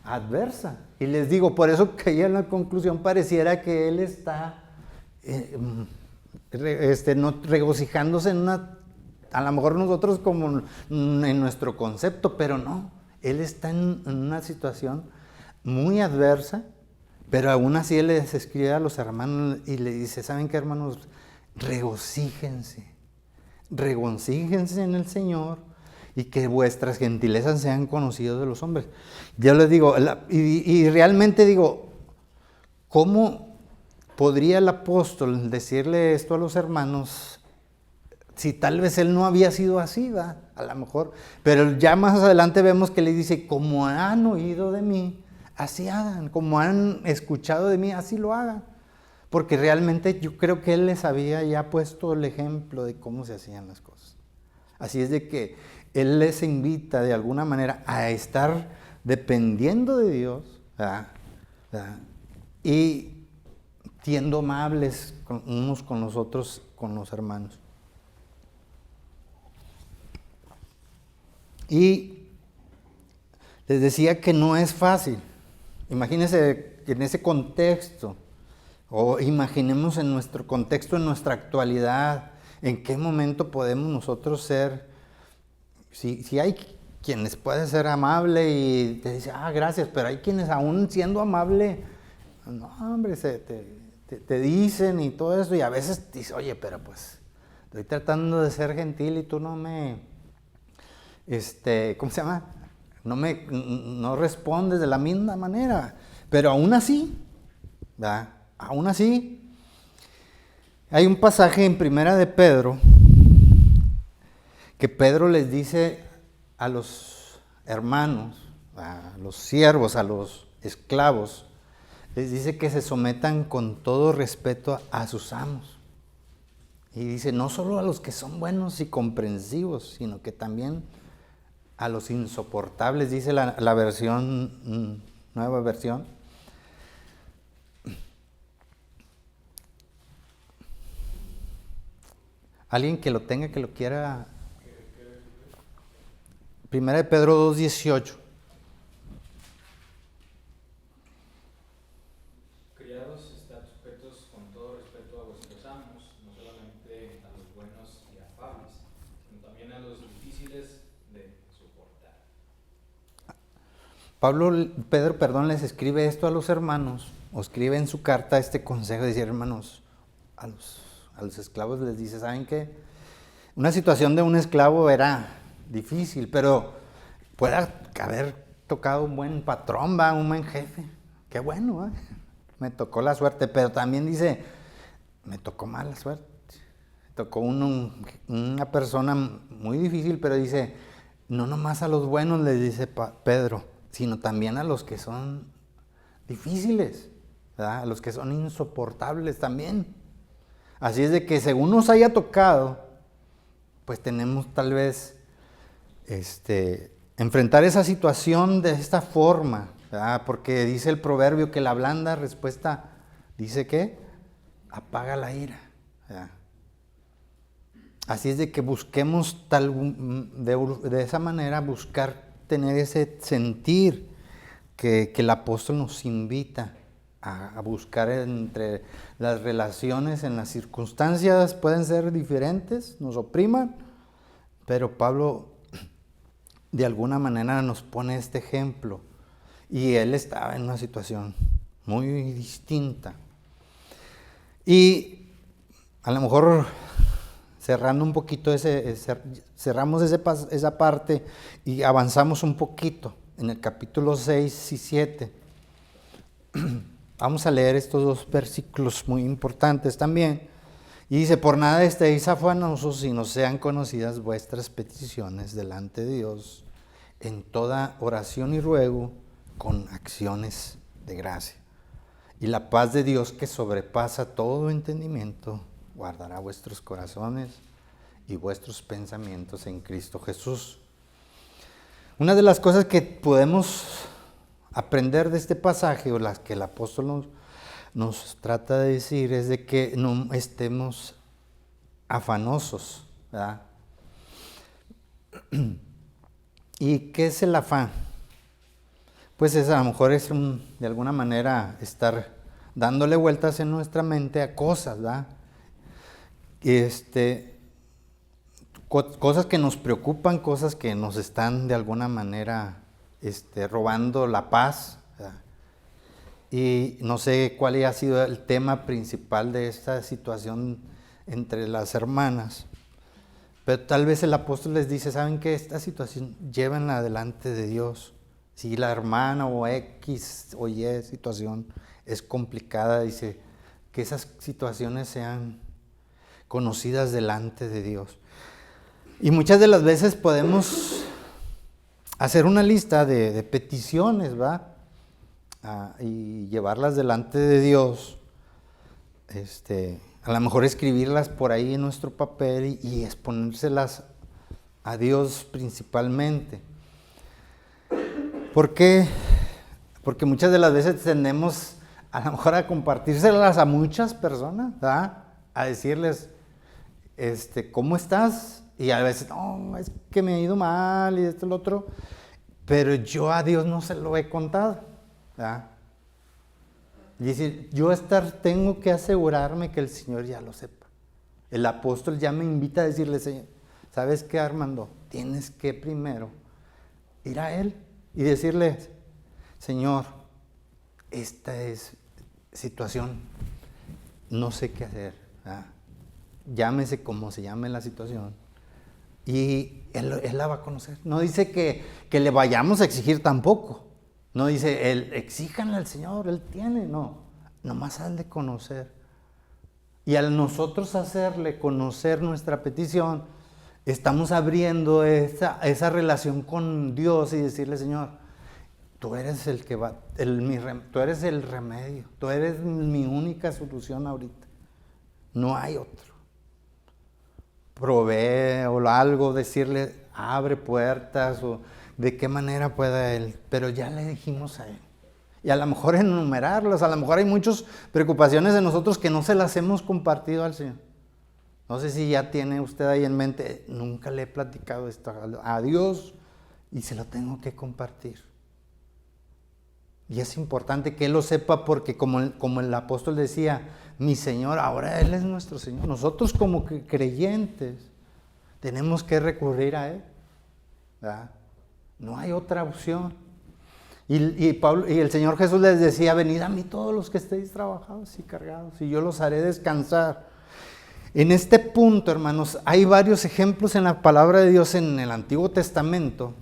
adversa. Y les digo, por eso que ya en la conclusión pareciera que él está no regocijándose a lo mejor nosotros como en nuestro concepto, pero no, él está en una situación muy adversa, pero aún así él les escribe a los hermanos y le dice, ¿saben qué, hermanos? Regocíjense en el Señor y que vuestras gentilezas sean conocidas de los hombres. Yo les digo, y realmente digo, ¿cómo podría el apóstol decirle esto a los hermanos si tal vez él no había sido así, ¿va? A lo mejor, pero ya más adelante vemos que le dice, como han oído de mí, así hagan, como han escuchado de mí, así lo hagan, porque realmente yo creo que él les había ya puesto el ejemplo de cómo se hacían las cosas. Así es de que él les invita de alguna manera a estar dependiendo de Dios, ¿verdad? ¿verdad? Y siendo amables unos con los otros, con los hermanos. Y les decía que no es fácil. Imagínense en ese contexto, o imaginemos en nuestro contexto, en nuestra actualidad, en qué momento podemos nosotros ser, si hay quienes pueden ser amable y te dicen, gracias, pero hay quienes aún siendo amable, no, hombre, te dicen y todo eso, y a veces dices, oye, pero pues, estoy tratando de ser gentil y tú no me, ¿cómo se llama? No respondes de la misma manera, pero aún así, ¿verdad? Aún así, hay un pasaje en Primera de Pedro, que Pedro les dice a los hermanos, a los siervos, a los esclavos, les dice que se sometan con todo respeto a sus amos. Y dice, no solo a los que son buenos y comprensivos, sino que también a los insoportables, dice la versión, nueva versión. Alguien que lo tenga, que lo quiera. Primera de Pedro 2:18. Criados, estad sujetos con todo respeto a vuestros amos, no solamente a los buenos y afables, sino también a los difíciles de soportar. Pedro, les escribe esto a los hermanos, o escribe en su carta este consejo de decir, hermanos, a los esclavos les dice, ¿saben qué? Una situación de un esclavo era difícil, pero puede haber tocado un buen patrón, un buen jefe. Qué bueno, me tocó la suerte, pero también dice, me tocó mala suerte. Me tocó una persona muy difícil, pero dice, no nomás a los buenos les dice Pedro, sino también a los que son difíciles, ¿verdad? A los que son insoportables también. Así es de que según nos haya tocado, pues tenemos tal vez enfrentar esa situación de esta forma, ¿verdad? Porque dice el proverbio que la blanda respuesta, dice que apaga la ira, ¿verdad? Así es de que busquemos de esa manera buscar tener ese sentir que el apóstol nos invita a buscar entre las relaciones, en las circunstancias pueden ser diferentes, nos opriman, pero Pablo de alguna manera nos pone este ejemplo y él estaba en una situación muy distinta. Y a lo mejor cerrando un poquito cerramos esa parte y avanzamos un poquito en el capítulo 6 y 7. Vamos a leer estos dos versículos muy importantes también. Y dice, por nada estéis afanosos, sino sean conocidas vuestras peticiones delante de Dios en toda oración y ruego con acciones de gracia. Y la paz de Dios que sobrepasa todo entendimiento, guardará vuestros corazones y vuestros pensamientos en Cristo Jesús. Una de las cosas que podemos aprender de este pasaje, o las que el apóstol nos trata de decir, es de que no estemos afanosos, ¿verdad? ¿Y qué es el afán? Pues a lo mejor es de alguna manera estar dándole vueltas en nuestra mente a cosas, ¿verdad? Cosas que nos preocupan, cosas que nos están de alguna manera robando la paz, ¿verdad? Y no sé cuál ha sido el tema principal de esta situación entre las hermanas, pero tal vez el apóstol les dice, ¿saben qué? Esta situación llévenla delante de Dios. Si la hermana o X o Y situación es complicada, dice que esas situaciones sean conocidas delante de Dios. Y muchas de las veces podemos hacer una lista de peticiones, ¿va? Y llevarlas delante de Dios. A lo mejor escribirlas por ahí en nuestro papel y exponérselas a Dios principalmente. ¿Por qué? Porque muchas de las veces tendemos a lo mejor a compartírselas a muchas personas, ¿verdad? A decirles, ¿cómo estás? Y a veces, no, es que me ha ido mal y esto y lo otro. Pero yo a Dios no se lo he contado, ¿verdad? Y decir, tengo que asegurarme que el Señor ya lo sepa. El apóstol ya me invita a decirle, Señor, ¿sabes qué, Armando? Tienes que primero ir a Él y decirle, Señor, esta es situación, no sé qué hacer, ¿verdad? Llámese como se llame la situación. Y él la va a conocer. No dice que le vayamos a exigir tampoco. No dice, exíjanle al Señor, Él tiene. No, nomás al de conocer. Y al nosotros hacerle conocer nuestra petición, estamos abriendo esa relación con Dios y decirle, Señor, tú eres el que va, tú eres el remedio, tú eres mi única solución ahorita. No hay otro. Provee o algo, decirle, abre puertas o de qué manera pueda Él, pero ya le dijimos a Él. Y a lo mejor enumerarlas, a lo mejor hay muchas preocupaciones de nosotros que no se las hemos compartido al Señor. No sé si ya tiene usted ahí en mente, nunca le he platicado esto a Dios y se lo tengo que compartir. Y es importante que Él lo sepa porque como el apóstol decía, mi Señor, ahora Él es nuestro Señor. Nosotros como creyentes tenemos que recurrir a Él, ¿verdad? No hay otra opción. Y el Señor Jesús les decía, venid a mí todos los que estéis trabajados y cargados, y yo los haré descansar. En este punto, hermanos, hay varios ejemplos en la palabra de Dios en el Antiguo Testamento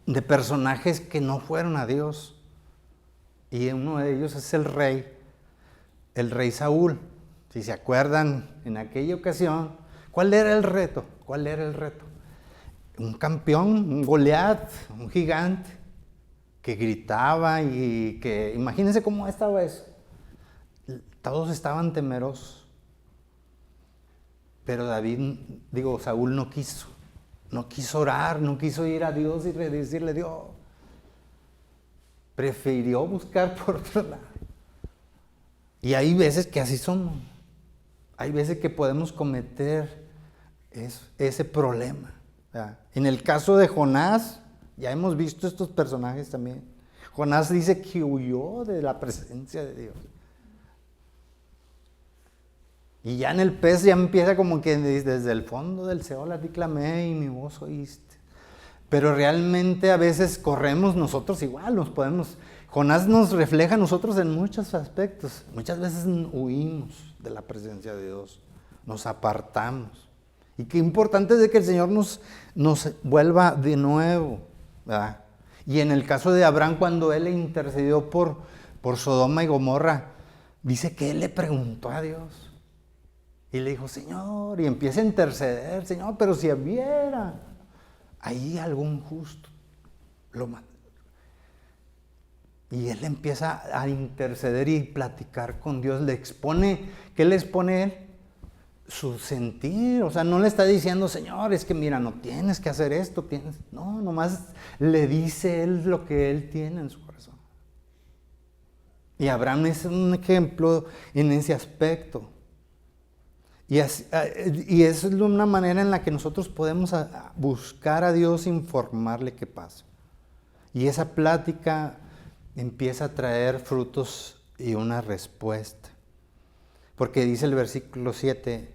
de personajes que no fueron a Dios. Y uno de ellos es el rey Saúl. Si se acuerdan, en aquella ocasión, ¿cuál era el reto? Un campeón, un Goliat, un gigante, que gritaba y que, imagínense cómo estaba eso. Todos estaban temerosos. Pero Saúl no quiso orar, no quiso ir a Dios y decirle, Dios, prefirió buscar por otro lado. Y hay veces que así somos. Hay veces que podemos cometer ese problema, ¿verdad? En el caso de Jonás, ya hemos visto estos personajes también. Jonás dice que huyó de la presencia de Dios. Y ya en el pez ya empieza como que desde el fondo del Seol a ti clamé y mi voz oíste. Pero realmente a veces corremos nosotros igual, Jonás nos refleja a nosotros en muchos aspectos. Muchas veces huimos de la presencia de Dios, nos apartamos. Y qué importante es de que el Señor nos vuelva de nuevo, ¿verdad? Y en el caso de Abraham, cuando él intercedió por Sodoma y Gomorra, dice que él le preguntó a Dios. Y le dijo, Señor, y empieza a interceder, Señor, pero si hubiera ahí algún justo, lo mata. Y él empieza a interceder y platicar con Dios. ¿Qué le expone él? Su sentir. O sea, no le está diciendo, Señor, es que mira, no tienes que hacer esto. No, nomás le dice él lo que él tiene en su corazón. Y Abraham es un ejemplo en ese aspecto. Y es una manera en la que nosotros podemos buscar a Dios e informarle qué pasa. Y esa plática empieza a traer frutos y una respuesta. Porque dice el versículo 7,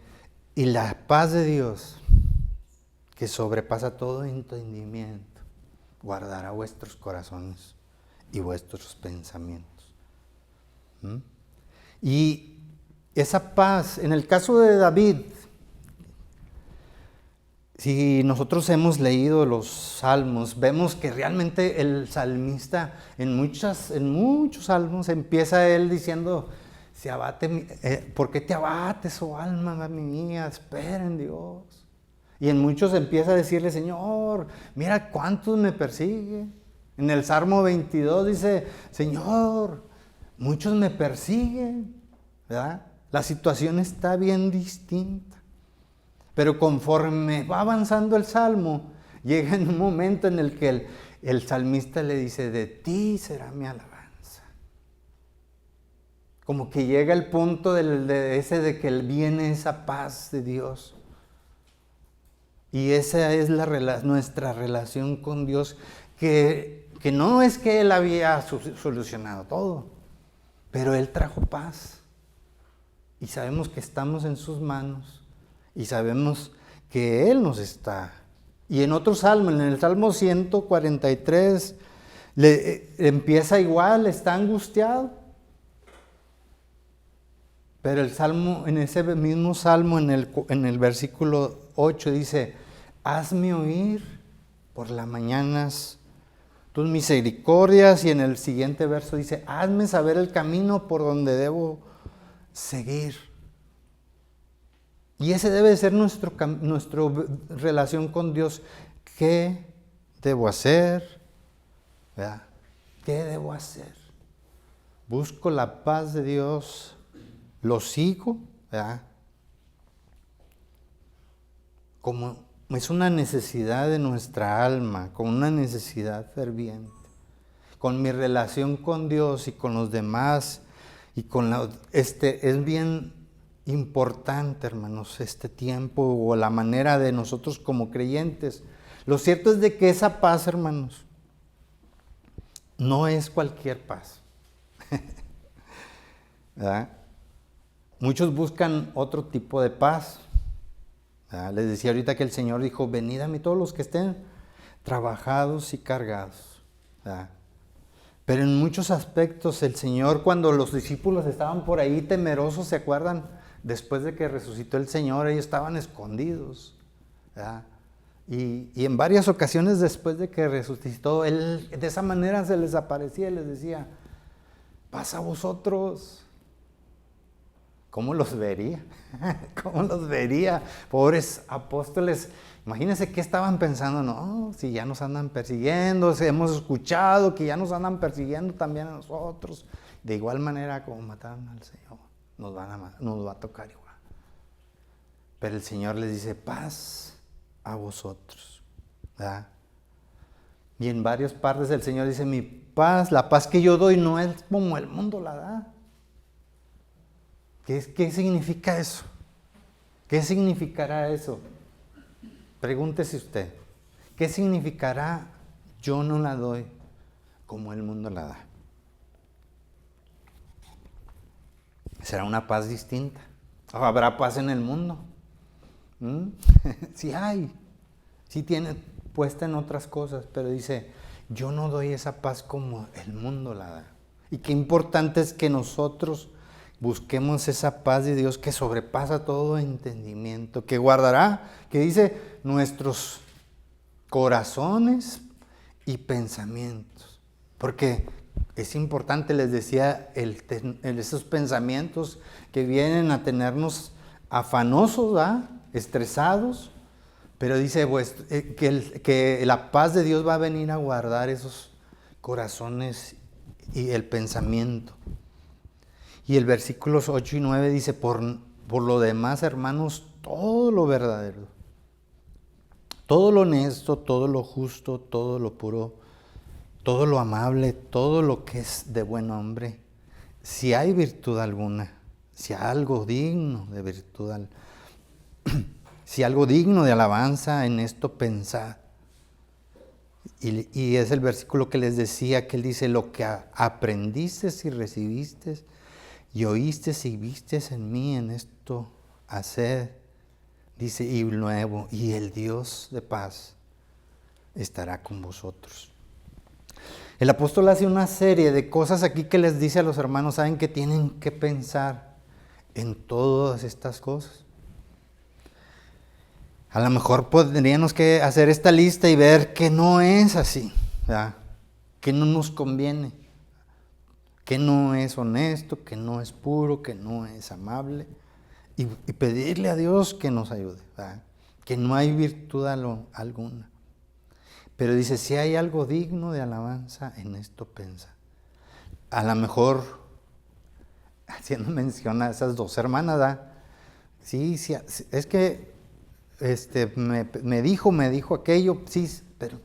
y la paz de Dios, que sobrepasa todo entendimiento, guardará vuestros corazones y vuestros pensamientos. Y esa paz, en el caso de David, si nosotros hemos leído los salmos, vemos que realmente el salmista en muchos salmos empieza él diciendo, ¿por qué te abates, oh alma mía? Espera en Dios. Y en muchos empieza a decirle, Señor, mira cuántos me persiguen. En el Salmo 22 dice, Señor, muchos me persiguen, ¿verdad? La situación está bien distinta. Pero conforme va avanzando el Salmo, llega en un momento en el que el salmista le dice, de ti será mi alabanza. Como que llega el punto de que viene esa paz de Dios. Y esa es nuestra relación con Dios, que no es que Él había solucionado todo, pero Él trajo paz. Y sabemos que estamos en sus manos y sabemos que Él nos está. Y en otro salmo, en el Salmo 143, empieza igual, está angustiado. Pero en ese mismo salmo, en el versículo 8 dice, hazme oír por las mañanas tus misericordias, y en el siguiente verso dice, hazme saber el camino por donde debo seguir. Y ese debe ser nuestra relación con Dios. ¿Qué debo hacer? ¿Verdad? ¿Qué debo hacer? Busco la paz de Dios, lo sigo, ¿verdad? Como es una necesidad de nuestra alma, como una necesidad ferviente. Con mi relación con Dios y con los demás, y es bien importante, hermanos, este tiempo o la manera de nosotros como creyentes. Lo cierto es de que esa paz, hermanos, no es cualquier paz. ¿Verdad? Muchos buscan otro tipo de paz. ¿Verdad? Les decía ahorita que el Señor dijo, venid a mí todos los que estén trabajados y cargados. ¿Verdad? Pero en muchos aspectos el Señor, cuando los discípulos estaban por ahí temerosos, ¿se acuerdan? Después de que resucitó el Señor, ellos estaban escondidos. ¿Verdad? Y en varias ocasiones después de que resucitó, Él de esa manera se les aparecía y les decía, paz a vosotros. ¿Cómo los vería? ¿Cómo los vería? Pobres apóstoles. Imagínense qué estaban pensando. No, si ya nos andan persiguiendo, si hemos escuchado que ya nos andan persiguiendo también a nosotros. De igual manera como mataron al Señor, nos va a tocar igual. Pero el Señor les dice, paz a vosotros. ¿Verdad? Y en varias partes el Señor dice, mi paz, la paz que yo doy no es como el mundo la da. ¿Qué significa eso? ¿Qué significará eso? Pregúntese usted. ¿Qué significará yo no la doy como el mundo la da? ¿Será una paz distinta? ¿O habrá paz en el mundo? Sí hay. Sí tiene puesta en otras cosas, pero dice, yo no doy esa paz como el mundo la da. Y qué importante es que nosotros busquemos esa paz de Dios que sobrepasa todo entendimiento, que guardará, que dice, nuestros corazones y pensamientos. Porque es importante, les decía, esos pensamientos que vienen a tenernos afanosos, ¿verdad? Estresados, pero dice pues, que la paz de Dios va a venir a guardar esos corazones y el pensamiento. Y el versículos 8 y 9 dice, por lo demás, hermanos, todo lo verdadero, todo lo honesto, todo lo justo, todo lo puro, todo lo amable, todo lo que es de buen hombre, si hay virtud alguna, si hay algo digno de virtud, si algo digno de alabanza, en esto pensad. Y es el versículo que les decía, que él dice, lo que aprendiste y recibiste y oíste y viste en mí, en esto haced, dice, y nuevo, y el Dios de paz estará con vosotros. El apóstol hace una serie de cosas aquí que les dice a los hermanos, saben que tienen que pensar en todas estas cosas. A lo mejor podríamos que hacer esta lista y ver que no es así, ¿verdad? Que no nos conviene, que no es honesto, que no es puro, que no es amable, y pedirle a Dios que nos ayude, ¿verdad? Que no hay virtud alguna. Pero dice, si hay algo digno de alabanza, en esto piensa. A lo mejor, haciendo mención a esas dos hermanas, ¿verdad? Sí, es que me dijo aquello, sí, pero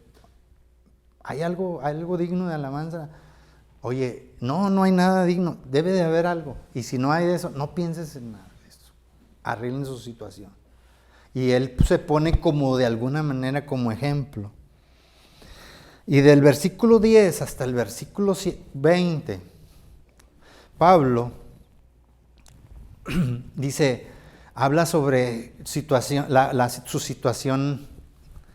¿Hay algo digno de alabanza? Oye, no hay nada digno, debe de haber algo. Y si no hay de eso, no pienses en nada de eso. Arreglen su situación. Y él se pone como de alguna manera como ejemplo. Y del versículo 10 hasta el versículo 20, Pablo dice, habla sobre su situación,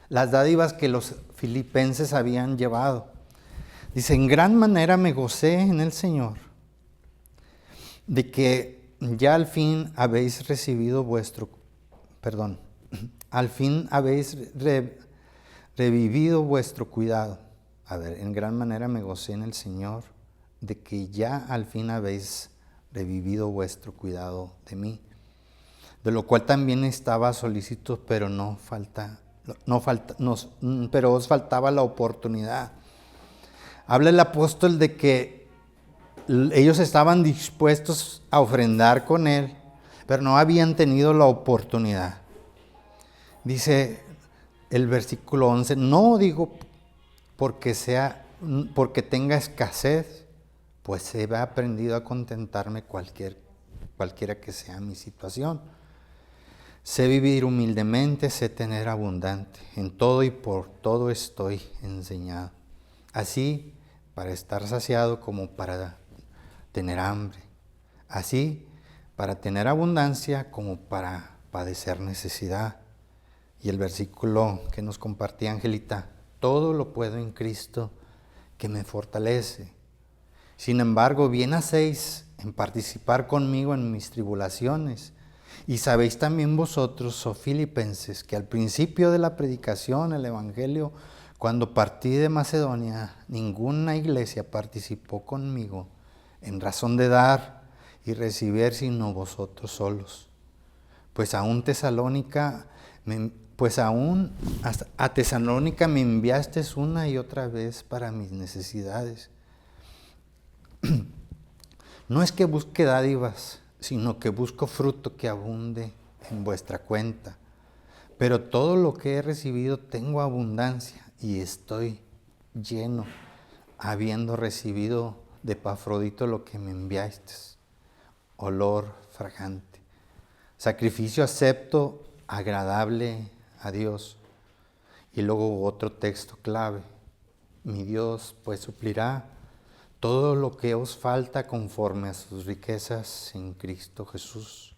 las dádivas que los filipenses habían llevado. Dice, en gran manera me gocé en el Señor de que ya al fin habéis revivido vuestro cuidado. A ver, en gran manera me gocé en el Señor de que ya al fin habéis revivido vuestro cuidado de mí. De lo cual también estaba solícito, pero pero os faltaba la oportunidad. Habla el apóstol de que ellos estaban dispuestos a ofrendar con él, pero no habían tenido la oportunidad. Dice el versículo 11, no digo porque tenga escasez, pues he aprendido a contentarme cualquiera que sea mi situación. Sé vivir humildemente, sé tener abundante. En todo y por todo estoy enseñado. Así para estar saciado como para tener hambre. Así para tener abundancia como para padecer necesidad. Y el versículo que nos compartía Angelita, todo lo puedo en Cristo que me fortalece. Sin embargo, bien hacéis en participar conmigo en mis tribulaciones. Y sabéis también vosotros, oh filipenses, que al principio de la predicación, el evangelio, cuando partí de Macedonia, ninguna iglesia participó conmigo en razón de dar y recibir, sino vosotros solos. Pues aún a Tesalónica me enviaste una y otra vez para mis necesidades. No es que busque dádivas, sino que busco fruto que abunde en vuestra cuenta. Pero todo lo que he recibido tengo abundancia y estoy lleno, habiendo recibido de Epafrodito lo que me enviasteis, olor fragante, sacrificio acepto, agradable a Dios. Y luego otro texto clave, mi Dios pues suplirá todo lo que os falta conforme a sus riquezas en Cristo Jesús.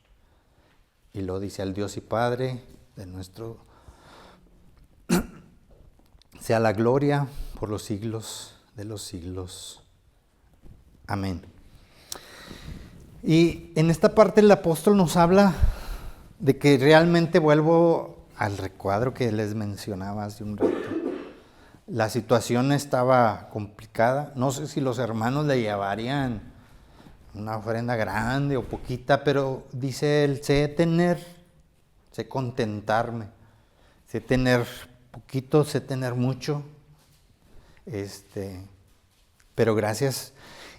Y lo dice al Dios y Padre de nuestro, sea la gloria por los siglos de los siglos. Amén. Y en esta parte el apóstol nos habla de que realmente vuelvo al recuadro que les mencionaba hace un rato. La situación estaba complicada. No sé si los hermanos le llevarían una ofrenda grande o poquita, pero dice él, sé contentarme, sé tener poquito, sé tener mucho. Pero gracias.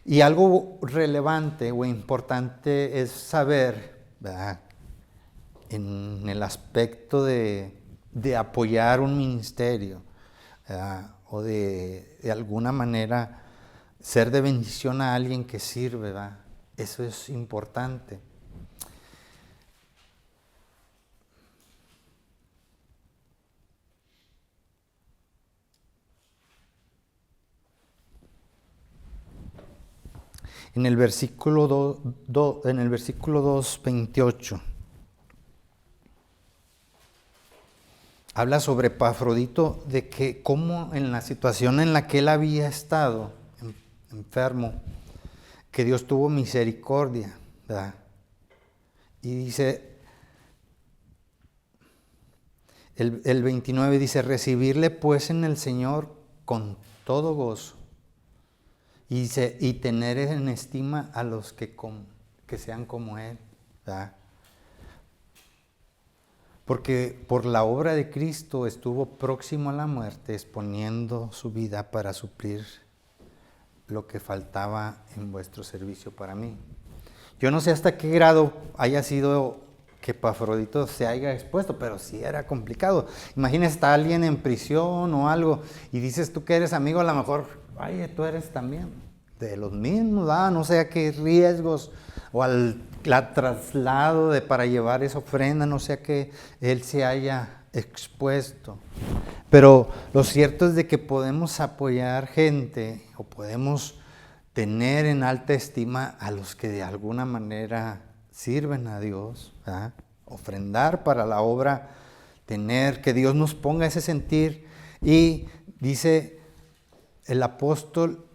Y algo relevante o importante es saber, ¿verdad?, en el aspecto de apoyar un ministerio, o de alguna manera ser de bendición a alguien que sirve, ¿verdad? Eso es importante. En el versículo 2:28 habla sobre Epafrodito, de que cómo en la situación en la que él había estado enfermo, que Dios tuvo misericordia, ¿verdad? Y dice, el 29 dice, recibirle pues en el Señor con todo gozo, y dice, y tener en estima a los que sean como él, ¿verdad? Porque por la obra de Cristo estuvo próximo a la muerte, exponiendo su vida para suplir lo que faltaba en vuestro servicio para mí. Yo no sé hasta qué grado haya sido que Epafrodito se haya expuesto, pero sí era complicado. Imagínese, está alguien en prisión o algo y dices tú que eres amigo, a lo mejor, ay, tú eres también de los mismos, no sé a qué riesgos, o al traslado para llevar esa ofrenda, no sé a qué él se haya expuesto. Pero lo cierto es de que podemos apoyar gente o podemos tener en alta estima a los que de alguna manera sirven a Dios, ¿verdad? Ofrendar para la obra, tener que Dios nos ponga ese sentir. Y dice el apóstol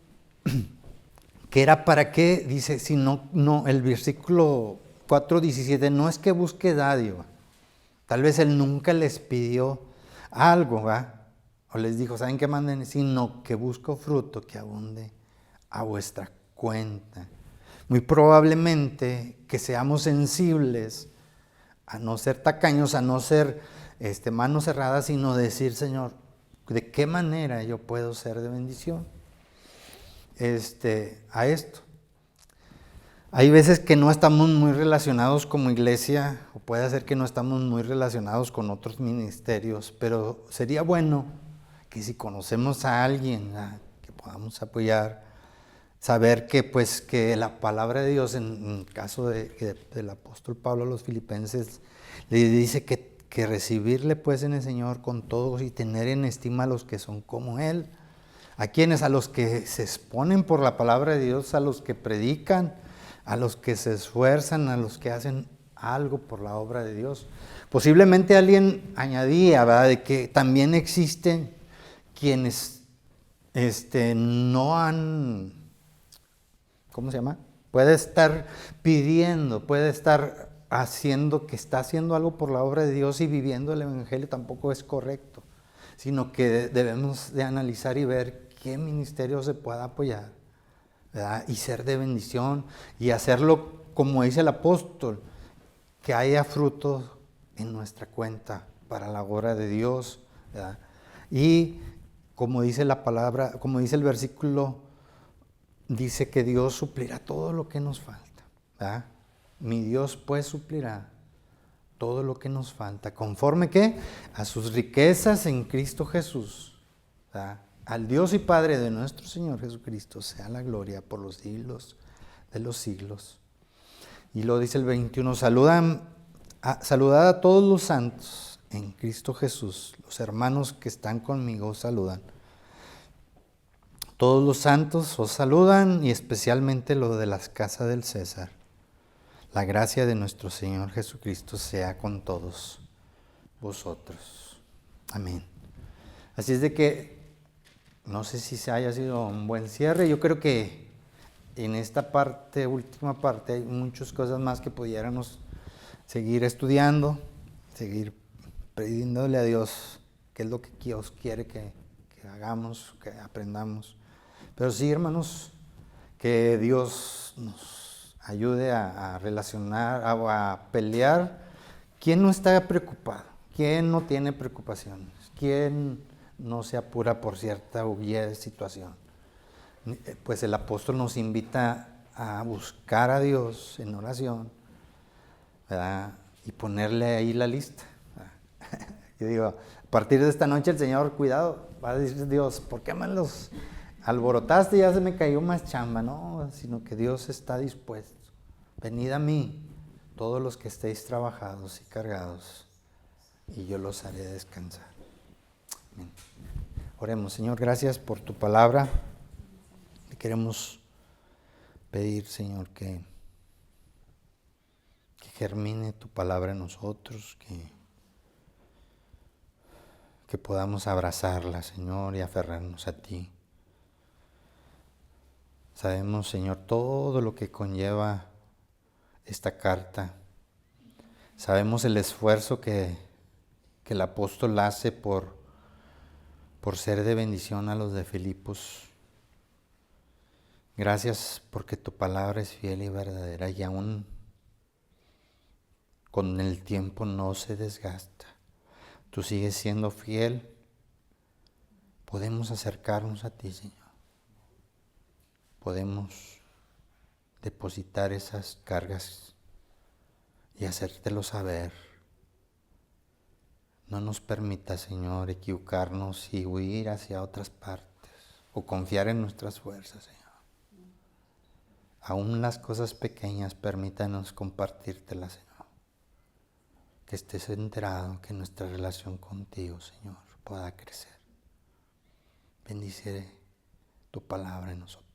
que era para qué, dice, si no, el versículo 4:17, no es que busque dádiva, tal vez él nunca les pidió algo, ¿verdad? O les dijo, ¿saben qué manden? Sino que busco fruto que abunde a vuestra cuenta. Muy probablemente que seamos sensibles a no ser tacaños, a no ser manos cerradas, sino decir, Señor, ¿de qué manera yo puedo ser de bendición a esto? Hay veces que no estamos muy relacionados como iglesia, o puede ser que no estamos muy relacionados con otros ministerios, pero sería bueno que si conocemos a alguien que podamos apoyar, saber que pues que la palabra de Dios, en el caso del apóstol Pablo a los filipenses, le dice que recibirle pues en el Señor con todos y tener en estima a los que son como Él. ¿A quiénes? A los que se exponen por la palabra de Dios, a los que predican, a los que se esfuerzan, a los que hacen algo por la obra de Dios. Posiblemente alguien añadía, ¿verdad?, de que también existen quienes no han, ¿cómo se llama? Puede estar pidiendo, puede estar haciendo, que está haciendo algo por la obra de Dios y viviendo el evangelio, tampoco es correcto, sino que debemos de analizar y ver qué ministerio se pueda apoyar, ¿verdad? Y ser de bendición y hacerlo como dice el apóstol, que haya fruto en nuestra cuenta para la obra de Dios, ¿verdad? Y como dice la palabra, como dice el versículo, dice que Dios suplirá todo lo que nos falta, ¿verdad? Mi Dios pues suplirá todo lo que nos falta, conforme ¿qué? A sus riquezas en Cristo Jesús, ¿verdad? Al Dios y Padre de nuestro Señor Jesucristo sea la gloria por los siglos de los siglos. Y lo dice el 21, saludad a todos los santos en Cristo Jesús, los hermanos que están conmigo saludan. Todos los santos os saludan y especialmente los de las casas del César. La gracia de nuestro Señor Jesucristo sea con todos vosotros. Amén. Así es de que, no sé si se haya sido un buen cierre. Yo creo que en esta parte, última parte, hay muchas cosas más que pudiéramos seguir estudiando, seguir pidiéndole a Dios qué es lo que Dios quiere que hagamos, que aprendamos. Pero sí, hermanos, que Dios nos ayude a relacionar, a pelear. ¿Quién no está preocupado? ¿Quién no tiene preocupaciones? ¿Quién no se apura por cierta o vieja situación? Pues el apóstol nos invita a buscar a Dios en oración, ¿verdad? Y ponerle ahí la lista. Yo digo, a partir de esta noche el Señor, cuidado, va a decir Dios, ¿por qué me los alborotaste y ya se me cayó más chamba? No, sino que Dios está dispuesto. Venid a mí, todos los que estéis trabajados y cargados, y yo los haré descansar. Amén. Oremos. Señor, gracias por tu palabra. Te queremos pedir, Señor, que germine tu palabra en nosotros, que podamos abrazarla, Señor, y aferrarnos a ti. Sabemos, Señor, todo lo que conlleva esta carta. Sabemos el esfuerzo que el apóstol hace por ser de bendición a los de Filipos. Gracias porque tu palabra es fiel y verdadera y aún con el tiempo no se desgasta. Tú sigues siendo fiel. Podemos acercarnos a ti, Señor. Podemos depositar esas cargas y hacértelo saber. No nos permita, Señor, equivocarnos y huir hacia otras partes o confiar en nuestras fuerzas, Señor. Aún las cosas pequeñas, permítanos compartírtelas, Señor. Que estés enterado que nuestra relación contigo, Señor, pueda crecer. Bendice tu palabra en nosotros.